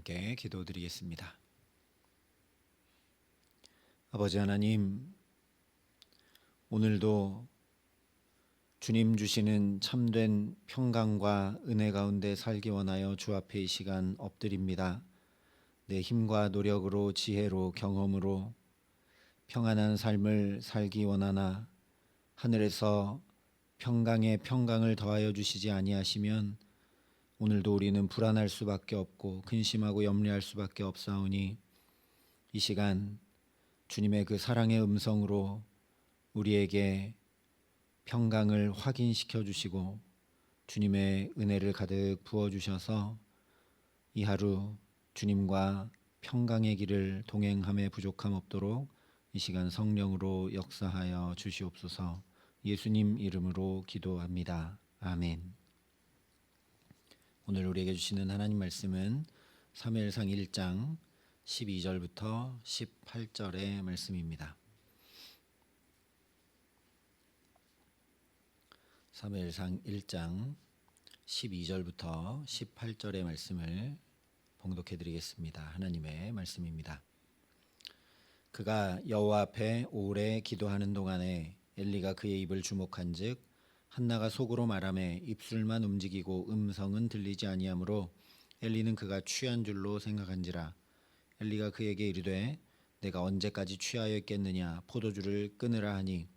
함께 기도드리겠습니다. 아버지 하나님, 오늘도 주님 주시는 참된 평강과 은혜 가운데 살기 원하여 주 앞에 이 시간 엎드립니다. 내 힘과 노력으로, 지혜로, 경험으로 평안한 삶을 살기 원하나 하늘에서 평강에 평강을 더하여 주시지 아니하시면 오늘도 우리는 불안할 수밖에 없고 근심하고 염려할 수밖에 없사오니 이 시간 주님의 그 사랑의 음성으로 우리에게 평강을 확인시켜 주시고 주님의 은혜를 가득 부어 주셔서 이 하루 주님과 평강의 길을 동행함에 부족함 없도록 이 시간 성령으로 역사하여 주시옵소서. 예수님 이름으로 기도합니다. 아멘. 오늘 우리에게 주시는 하나님 말씀은 사무엘상 1장 12절부터 18절의 말씀입니다. 사무엘상 1장 12절부터 18절의 말씀을 봉독해 드리겠습니다. 하나님의 말씀입니다. 그가 여호와 앞에 오래 기도하는 동안에 엘리가 그의 입을 주목한즉 한나가 속으로 말하매 입술만 움직이고 음성은 들리지 아니하므로 엘리는 그가 취한 줄로 생각한지라. 엘리가 그에게 이르되 내가 언제까지 취하여 있겠느냐 포도주를 끊으라 하니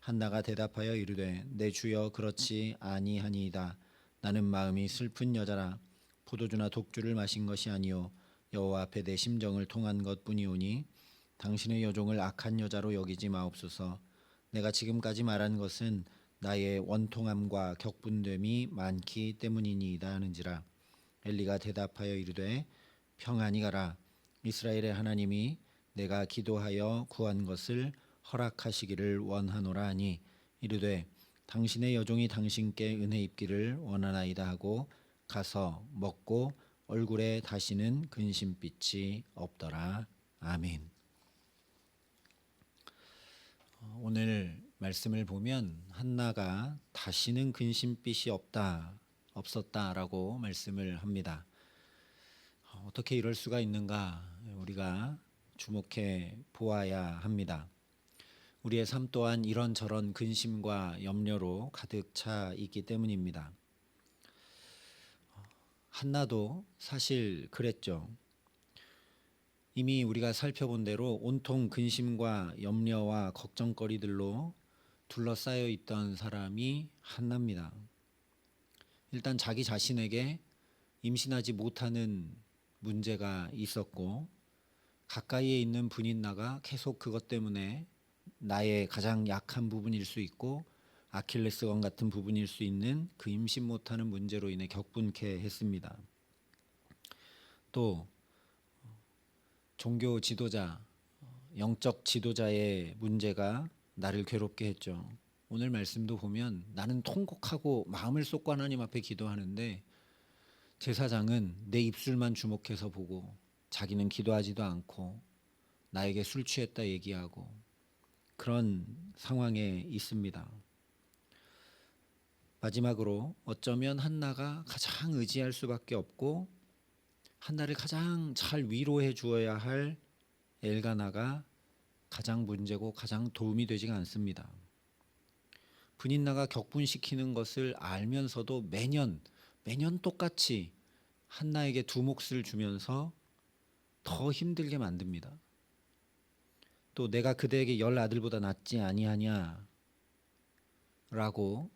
한나가 대답하여 이르되 내 주여 그렇지 아니하니이다. 나는 마음이 슬픈 여자라. 포도주나 독주를 마신 것이 아니요 여호와 앞에 내 심정을 통한 것뿐이오니 당신의 여종을 악한 여자로 여기지 마옵소서. 내가 지금까지 말한 것은 나의 원통함과 격분됨이 많기 때문이니이다 하는지라. 엘리가 대답하여 이르되 평안히 가라. 이스라엘의 하나님이 내가 기도하여 구한 것을 허락하시기를 원하노라 하니 이르되 당신의 여종이 당신께 은혜 입기를 원하나이다 하고 가서 먹고 얼굴에 다시는 근심빛이 없더라. 아멘. 오늘 말씀을 보면 한나가 다시는 근심빛이 없었다라고 말씀을 합니다. 어떻게 이럴 수가 있는가 우리가 주목해 보아야 합니다. 우리의 삶 또한 이런저런 근심과 염려로 가득 차 있기 때문입니다. 한나도 사실 그랬죠. 이미 우리가 살펴본 대로 온통 근심과 염려와 걱정거리들로 둘러싸여 있던 사람이 한나입니다. 일단 자기 자신에게 임신하지 못하는 문제가 있었고 가까이에 있는 분인나가 계속 그것 때문에 나의 가장 약한 부분일 수 있고 아킬레스건 같은 부분일 수 있는 그 임신 못하는 문제로 인해 격분케 했습니다. 또 종교 지도자, 영적 지도자의 문제가 나를 괴롭게 했죠. 오늘 말씀도 보면 나는 통곡하고 마음을 쏟고 하나님 앞에 기도하는데 제사장은 내 입술만 주목해서 보고 자기는 기도하지도 않고 나에게 술 취했다 얘기하고 그런 상황에 있습니다. 마지막으로 어쩌면 한나가 가장 의지할 수밖에 없고 한나를 가장 잘 위로해 주어야 할 엘가나가 가장 문제고 가장 도움이 되지가 않습니다. 분인나가 격분시키는 것을 알면서도 매년 똑같이 한나에게 두 몫을 주면서 더 힘들게 만듭니다. 또 내가 그대에게 10 아들보다 낫지 아니하냐 라고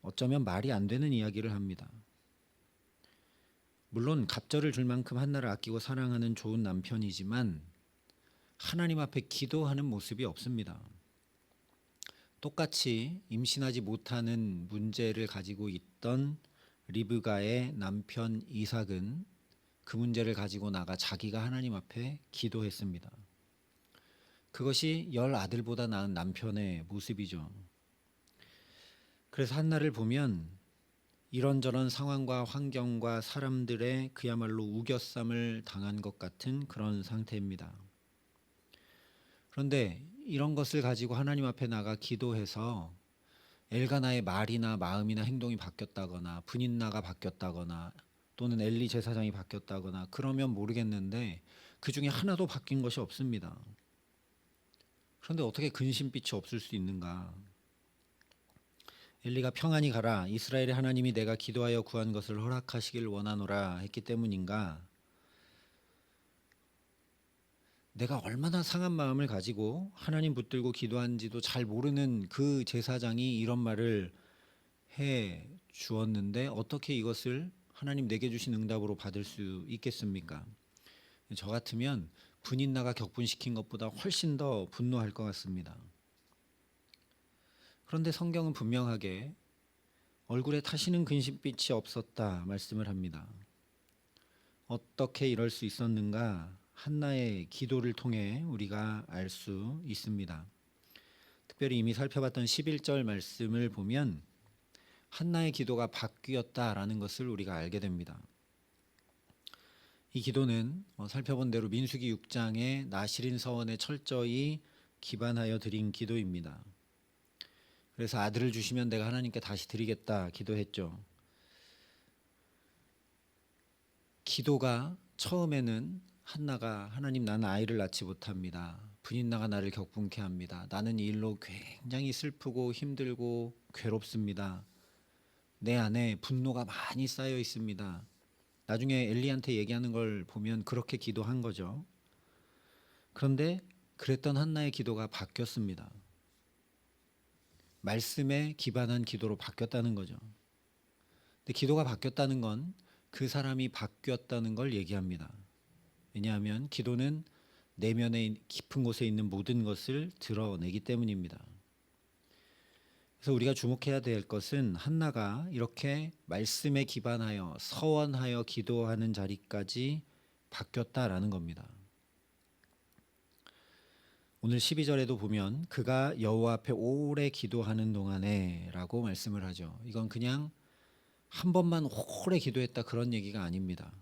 어쩌면 말이 안 되는 이야기를 합니다. 물론 갑절을 줄 만큼 한나를 아끼고 사랑하는 좋은 남편이지만 하나님 앞에 기도하는 모습이 없습니다. 똑같이 임신하지 못하는 문제를 가지고 있던 리브가의 남편 이삭은 그 문제를 가지고 나가 자기가 하나님 앞에 기도했습니다. 그것이 10 아들보다 나은 남편의 모습이죠. 그래서 한나를 보면 이런저런 상황과 환경과 사람들의 그야말로 우겨쌈을 당한 것 같은 그런 상태입니다. 그런데 이런 것을 가지고 하나님 앞에 나가 기도해서 엘가나의 말이나 마음이나 행동이 바뀌었다거나 분인나가 바뀌었다거나 또는 엘리 제사장이 바뀌었다거나 그러면 모르겠는데 그 중에 하나도 바뀐 것이 없습니다. 그런데 어떻게 근심빛이 없을 수 있는가? 엘리가 평안히 가라, 이스라엘의 하나님이 내가 기도하여 구한 것을 허락하시길 원하노라 했기 때문인가? 내가 얼마나 상한 마음을 가지고 하나님 붙들고 기도한지도 잘 모르는 그 제사장이 이런 말을 해 주었는데 어떻게 이것을 하나님 내게 주신 응답으로 받을 수 있겠습니까? 저 같으면 분인 나가 격분시킨 것보다 훨씬 더 분노할 것 같습니다. 그런데 성경은 분명하게 얼굴에 타시는 근심빛이 없었다 말씀을 합니다. 어떻게 이럴 수 있었는가? 한나의 기도를 통해 우리가 알 수 있습니다. 특별히 이미 살펴봤던 11절 말씀을 보면 한나의 기도가 바뀌었다라는 것을 우리가 알게 됩니다. 이 기도는 살펴본 대로 민수기 6장의 나시린 서원에 철저히 기반하여 드린 기도입니다. 그래서 아들을 주시면 내가 하나님께 다시 드리겠다 기도했죠. 기도가 처음에는 한나가 하나님 나는 아이를 낳지 못합니다. 분인나가 나를 격분케 합니다. 나는 이 일로 굉장히 슬프고 힘들고 괴롭습니다. 내 안에 분노가 많이 쌓여 있습니다. 나중에 엘리한테 얘기하는 걸 보면 그렇게 기도한 거죠. 그런데 그랬던 한나의 기도가 바뀌었습니다. 말씀에 기반한 기도로 바뀌었다는 거죠. 근데 기도가 바뀌었다는 건 그 사람이 바뀌었다는 걸 얘기합니다. 왜냐하면 기도는 내면의 깊은 곳에 있는 모든 것을 드러내기 때문입니다. 그래서 우리가 주목해야 될 것은 한나가 이렇게 말씀에 기반하여 서원하여 기도하는 자리까지 바뀌었다라는 겁니다. 오늘 12절에도 보면 그가 여호와 앞에 오래 기도하는 동안에 라고 말씀을 하죠. 이건 그냥 한 번만 오래 기도했다 그런 얘기가 아닙니다.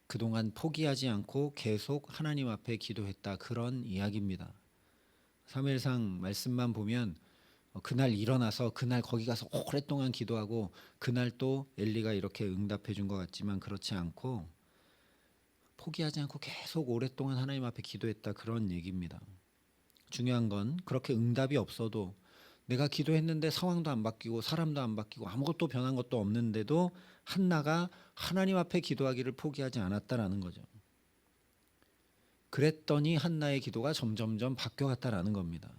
그동안 포기하지 않고 계속 하나님 앞에 기도했다 그런 이야기입니다. 사무엘상 말씀만 보면 그날 일어나서 그날 거기 가서 오랫동안 기도하고 그날 또 엘리가 이렇게 응답해 준 것 같지만 그렇지 않고 포기하지 않고 계속 오랫동안 하나님 앞에 기도했다 그런 얘기입니다. 중요한 건 그렇게 응답이 없어도 내가 기도했는데 상황도 안 바뀌고 사람도 안 바뀌고 아무것도 변한 것도 없는데도 한나가 하나님 앞에 기도하기를 포기하지 않았다라는 거죠. 그랬더니 한나의 기도가 점점점 바뀌어갔다라는 겁니다.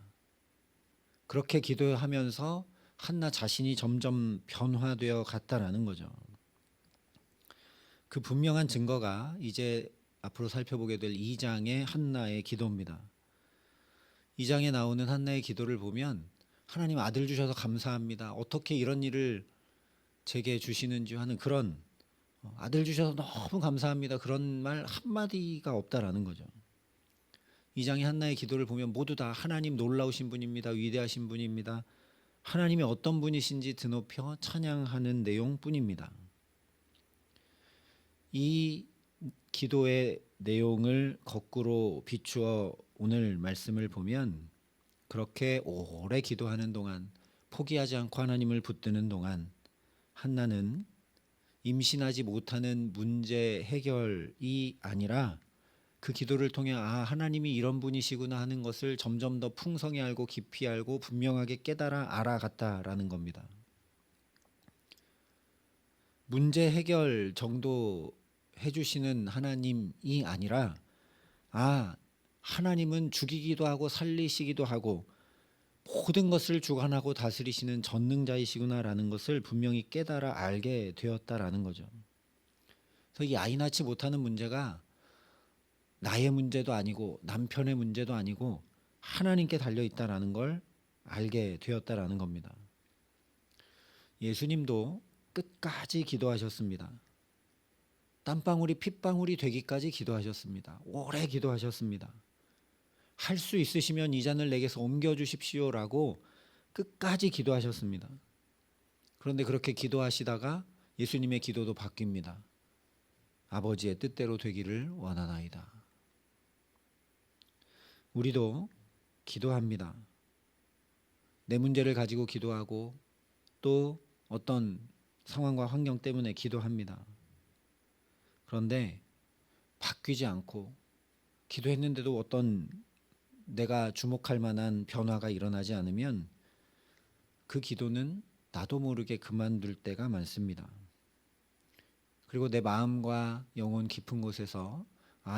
그렇게 기도하면서 한나 자신이 점점 변화되어 갔다라는 거죠. 그 분명한 증거가 이제 앞으로 살펴보게 될 2장의 한나의 기도입니다. 2장에 나오는 한나의 기도를 보면 하나님 아들 주셔서 감사합니다. 어떻게 이런 일을 제게 주시는지 하는 그런 아들 주셔서 너무 감사합니다. 그런 말 한마디가 없다라는 거죠. 2장의 한나의 기도를 보면 모두 다 하나님 놀라우신 분입니다. 위대하신 분입니다. 하나님이 어떤 분이신지 드높여 찬양하는 내용뿐입니다. 이 기도의 내용을 거꾸로 비추어 오늘 말씀을 보면 그렇게 오래 기도하는 동안 포기하지 않고 하나님을 붙드는 동안 한나는 임신하지 못하는 문제 해결이 아니라 그 기도를 통해 하나님이 이런 분이시구나 하는 것을 점점 더 풍성히 알고 깊이 알고 분명하게 깨달아 알아갔다라는 겁니다. 문제 해결 정도 해주시는 하나님이 아니라 하나님은 죽이기도 하고 살리시기도 하고 모든 것을 주관하고 다스리시는 전능자이시구나라는 것을 분명히 깨달아 알게 되었다라는 거죠. 그래서 이 아이 낳지 못하는 문제가 나의 문제도 아니고 남편의 문제도 아니고 하나님께 달려있다라는 걸 알게 되었다라는 겁니다. 예수님도 끝까지 기도하셨습니다. 땀방울이 핏방울이 되기까지 기도하셨습니다. 오래 기도하셨습니다. 할 수 있으시면 이 잔을 내게서 옮겨주십시오라고 끝까지 기도하셨습니다. 그런데 그렇게 기도하시다가 예수님의 기도도 바뀝니다. 아버지의 뜻대로 되기를 원하나이다. 우리도 기도합니다. 내 문제를 가지고 기도하고 또 어떤 상황과 환경 때문에 기도합니다. 그런데 바뀌지 않고 기도했는데도 어떤 내가 주목할 만한 변화가 일어나지 않으면 그 기도는 나도 모르게 그만둘 때가 많습니다. 그리고 내 마음과 영혼 깊은 곳에서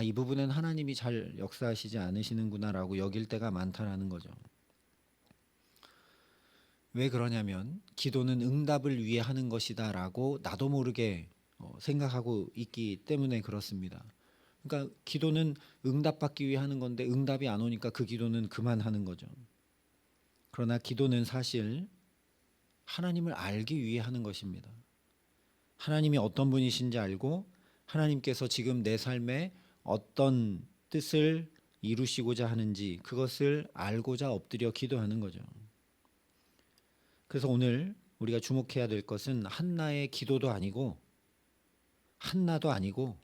이 부분은 하나님이 잘 역사하시지 않으시는구나라고 여길 때가 많다라는 거죠. 왜 그러냐면 기도는 응답을 위해 하는 것이다라고 나도 모르게 생각하고 있기 때문에 그렇습니다. 그러니까 기도는 응답받기 위해 하는 건데 응답이 안 오니까 그 기도는 그만하는 거죠. 그러나 기도는 사실 하나님을 알기 위해 하는 것입니다. 하나님이 어떤 분이신지 알고 하나님께서 지금 내 삶에 어떤 뜻을 이루시고자 하는지 그것을 알고자 엎드려 기도하는 거죠. 그래서 오늘 우리가 주목해야 될 것은 한나의 기도도 아니고 한나도 아니고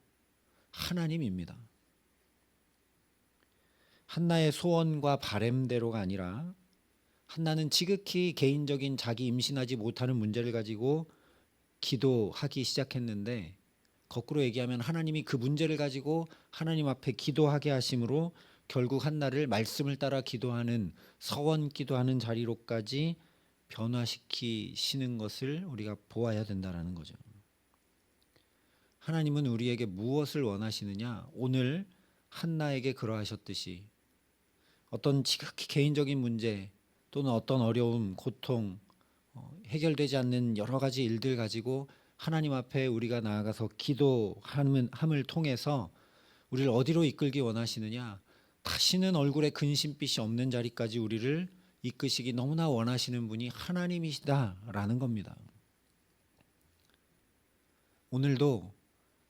하나님입니다. 한나의 소원과 바램대로가 아니라 한나는 지극히 개인적인 자기 임신하지 못하는 문제를 가지고 기도하기 시작했는데 거꾸로 얘기하면 하나님이 그 문제를 가지고 하나님 앞에 기도하게 하심으로 결국 한나를 말씀을 따라 기도하는 서원 기도하는 자리로까지 변화시키시는 것을 우리가 보아야 된다라는 거죠. 하나님은 우리에게 무엇을 원하시느냐? 오늘 한나에게 그러하셨듯이 어떤 지극히 개인적인 문제 또는 어떤 어려움, 고통, 해결되지 않는 여러 가지 일들 가지고 하나님 앞에 우리가 나아가서 기도함을 통해서 우리를 어디로 이끌기 원하시느냐? 다시는 얼굴에 근심빛이 없는 자리까지 우리를 이끄시기 너무나 원하시는 분이 하나님이시다라는 겁니다. 오늘도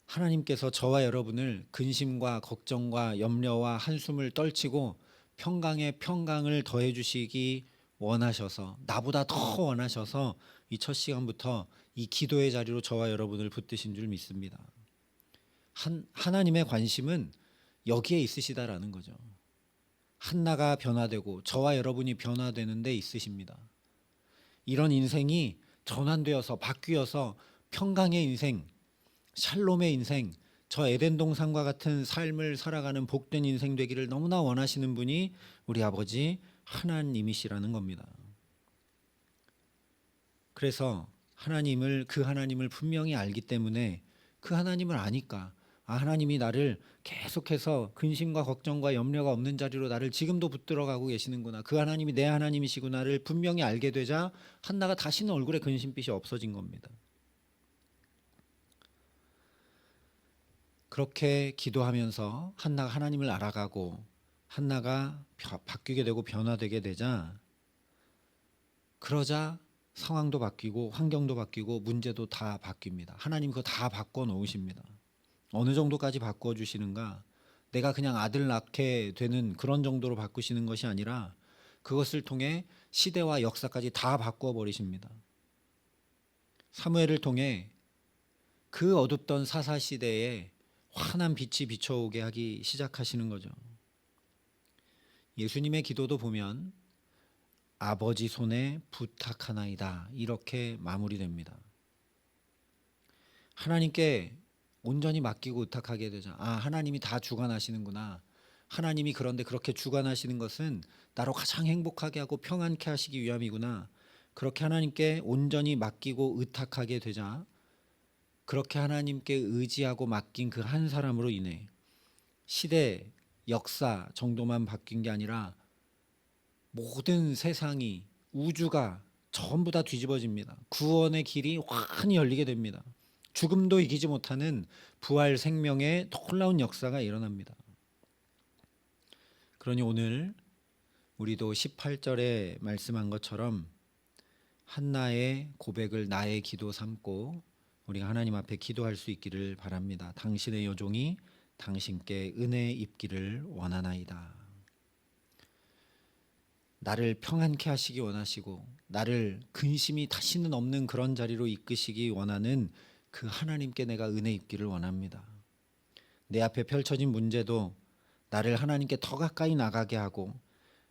하나님께서 저와 여러분을 근심과 걱정과 염려와 한숨을 떨치고 평강에 평강을 더해 주시기 원하셔서 나보다 더 원하셔서 이 첫 시간부터 이 기도의 자리로 저와 여러분을 붙드신 줄 믿습니다. 하나님의 관심은 여기에 있으시다라는 거죠. 한나가 변화되고 저와 여러분이 변화되는 데 있으십니다. 이런 인생이 전환되어서 바뀌어서 평강의 인생, 샬롬의 인생, 저 에덴 동산과 같은 삶을 살아가는 복된 인생 되기를 너무나 원하시는 분이 우리 아버지 하나님이시라는 겁니다. 그래서 그 하나님을 분명히 알기 때문에 그 하나님을 아니까 하나님이 나를 계속해서 근심과 걱정과 염려가 없는 자리로 나를 지금도 붙들어가고 계시는구나. 그 하나님이 내 하나님이시구나를 분명히 알게 되자 한나가 다시는 얼굴에 근심빛이 없어진 겁니다. 그렇게 기도하면서 한나가 하나님을 알아가고 한나가 바뀌게 되고 변화되게 되자 그러자 상황도 바뀌고 환경도 바뀌고 문제도 다 바뀝니다. 하나님 그거 다 바꿔 놓으십니다. 어느 정도까지 바꿔 주시는가? 내가 그냥 아들 낳게 되는 그런 정도로 바꾸시는 것이 아니라 그것을 통해 시대와 역사까지 다 바꿔 버리십니다. 사무엘을 통해 그 어둡던 사사 시대에 환한 빛이 비춰오게 하기 시작하시는 거죠. 예수님의 기도도 보면 아버지 손에 부탁하나이다 이렇게 마무리됩니다. 하나님께 온전히 맡기고 의탁하게 되자 하나님이 다 주관하시는구나. 하나님이 그런데 그렇게 주관하시는 것은 나로 가장 행복하게 하고 평안케 하시기 위함이구나. 그렇게 하나님께 온전히 맡기고 의탁하게 되자 그렇게 하나님께 의지하고 맡긴 그 한 사람으로 인해 시대, 역사 정도만 바뀐 게 아니라 모든 세상이 우주가 전부 다 뒤집어집니다. 구원의 길이 환히 열리게 됩니다. 죽음도 이기지 못하는 부활 생명의 놀라운 역사가 일어납니다. 그러니 오늘 우리도 18절에 말씀한 것처럼 한나의 고백을 나의 기도 삼고 우리가 하나님 앞에 기도할 수 있기를 바랍니다. 당신의 여종이 당신께 은혜 입기를 원하나이다. 나를 평안케 하시기 원하시고 나를 근심이 다시는 없는 그런 자리로 이끄시기 원하는 그 하나님께 내가 은혜 입기를 원합니다. 내 앞에 펼쳐진 문제도 나를 하나님께 더 가까이 나가게 하고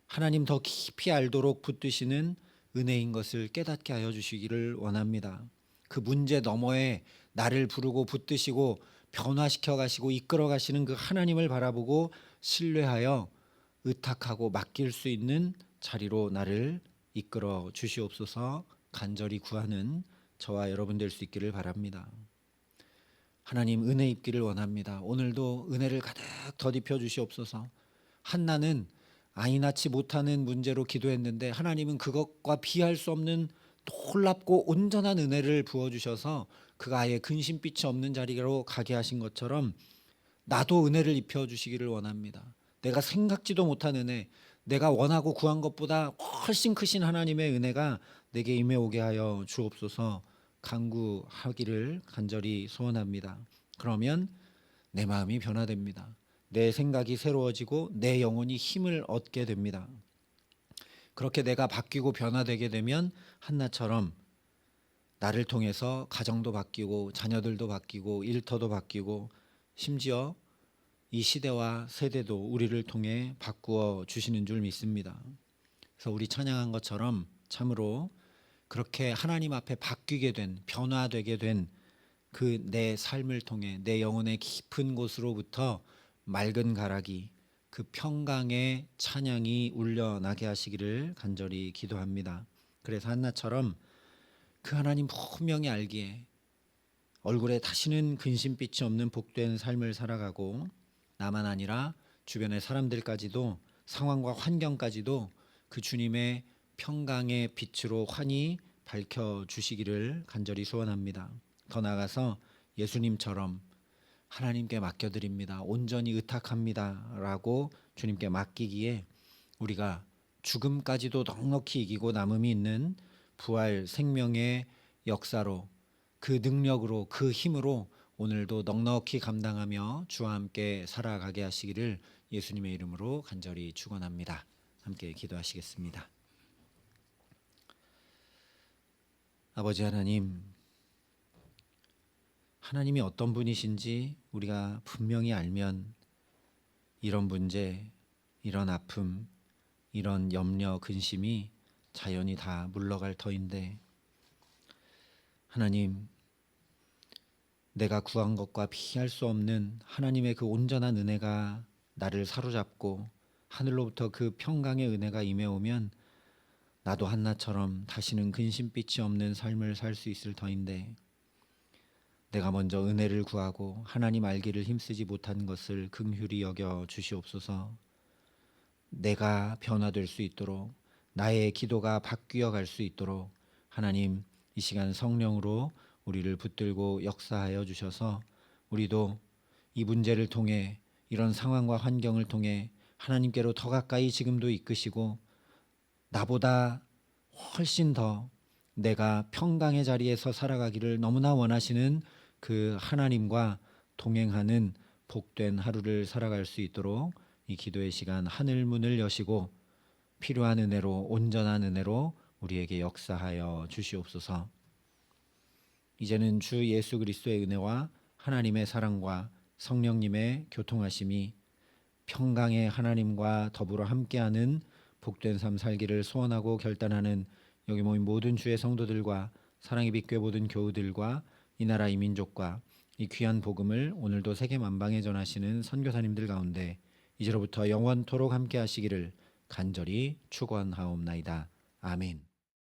하나님 더 깊이 알도록 붙드시는 은혜인 것을 깨닫게 하여 주시기를 원합니다. 그 문제 너머에 나를 부르고 붙드시고 변화시켜 가시고 이끌어 가시는 그 하나님을 바라보고 신뢰하여 의탁하고 맡길 수 있는 자리로 나를 이끌어 주시옵소서 간절히 구하는 저와 여러분 될 수 있기를 바랍니다. 하나님 은혜 입기를 원합니다. 오늘도 은혜를 가득 덧입혀 주시옵소서. 한나는 아이 낳지 못하는 문제로 기도했는데 하나님은 그것과 비할 수 없는 놀랍고 온전한 은혜를 부어주셔서 그가 아예 근심빛이 없는 자리로 가게 하신 것처럼 나도 은혜를 입혀주시기를 원합니다. 내가 생각지도 못한 은혜, 내가 원하고 구한 것보다 훨씬 크신 하나님의 은혜가 내게 임해오게 하여 주옵소서 간구하기를 간절히 소원합니다. 그러면 내 마음이 변화됩니다. 내 생각이 새로워지고 내 영혼이 힘을 얻게 됩니다. 그렇게 내가 바뀌고 변화되게 되면 한나처럼 나를 통해서 가정도 바뀌고 자녀들도 바뀌고 일터도 바뀌고 심지어 이 시대와 세대도 우리를 통해 바꾸어 주시는 줄 믿습니다. 그래서 우리 찬양한 것처럼 참으로 그렇게 하나님 앞에 바뀌게 된, 변화되게 된 그 내 삶을 통해 내 영혼의 깊은 곳으로부터 맑은 가락이 그 평강의 찬양이 울려나게 하시기를 간절히 기도합니다. 그래서 한나처럼 그 하나님 분명히 알기에 얼굴에 다시는 근심빛이 없는 복된 삶을 살아가고 나만 아니라 주변의 사람들까지도 상황과 환경까지도 그 주님의 평강의 빛으로 환히 밝혀주시기를 간절히 소원합니다. 더 나아가서 예수님처럼 하나님께 맡겨드립니다. 온전히 의탁합니다. 라고 주님께 맡기기에 우리가 죽음까지도 넉넉히 이기고 남음이 있는 부활 생명의 역사로 그 능력으로 그 힘으로 오늘도 넉넉히 감당하며 주와 함께 살아가게 하시기를 예수님의 이름으로 간절히 축원합니다. 함께 기도하시겠습니다. 아버지 하나님, 하나님이 어떤 분이신지 우리가 분명히 알면 이런 문제, 이런 아픔, 이런 염려, 근심이 자연히 다 물러갈 터인데 하나님, 내가 구한 것과 비할 수 없는 하나님의 그 온전한 은혜가 나를 사로잡고 하늘로부터 그 평강의 은혜가 임해오면 나도 한나처럼 다시는 근심빛이 없는 삶을 살 수 있을 터인데 내가 먼저 은혜를 구하고 하나님 알기를 힘쓰지 못한 것을 긍휼히 여겨 주시옵소서. 내가 변화될 수 있도록 나의 기도가 바뀌어 갈 수 있도록 하나님 이 시간 성령으로 우리를 붙들고 역사하여 주셔서 우리도 이 문제를 통해 이런 상황과 환경을 통해 하나님께로 더 가까이 지금도 이끄시고 나보다 훨씬 더 내가 평강의 자리에서 살아가기를 너무나 원하시는 그 하나님과 동행하는 복된 하루를 살아갈 수 있도록 이 기도의 시간 하늘 문을 여시고 필요한 은혜로 온전한 은혜로 우리에게 역사하여 주시옵소서. 이제는 주 예수 그리스도의 은혜와 하나님의 사랑과 성령님의 교통하심이 평강의 하나님과 더불어 함께하는 복된 삶 살기를 소원하고 결단하는 여기 모인 모든 주의 성도들과 사랑의 빛교회 모든 교우들과 이 나라 이 민족과 이 귀한 복음을 오늘도 세계 만방에 전하시는 선교사님들 가운데 이제로부터 영원토록 함께 하시기를 간절히 축원하옵나이다. 아멘.